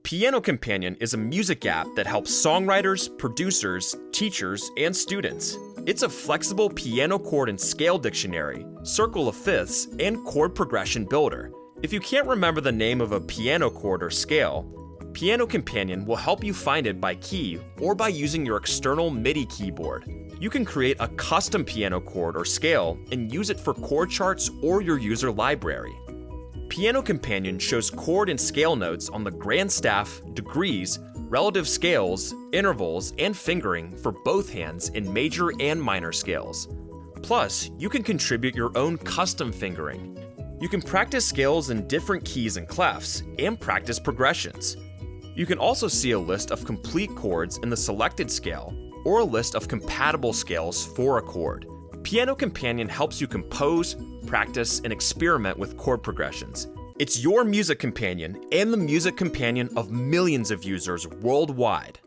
Piano Companion is a music app that helps songwriters, producers, teachers, and students. It's a flexible piano chord and scale dictionary, circle of fifths, and chord progression builder. If you can't remember the name of a piano chord or scale, Piano Companion will help you find it by key or by using your external MIDI keyboard. You can create a custom piano chord or scale and use it for chord charts or your user library. Piano Companion shows chord and scale notes on the grand staff, degrees, relative scales, intervals, and fingering for both hands in major and minor scales. Plus, you can contribute your own custom fingering. You can practice scales in different keys and clefs, and practice progressions. You can also see a list of complete chords in the selected scale, or a list of compatible scales for a chord. Piano Companion helps you compose, practice, and experiment with chord progressions. It's your music companion and the music companion of millions of users worldwide.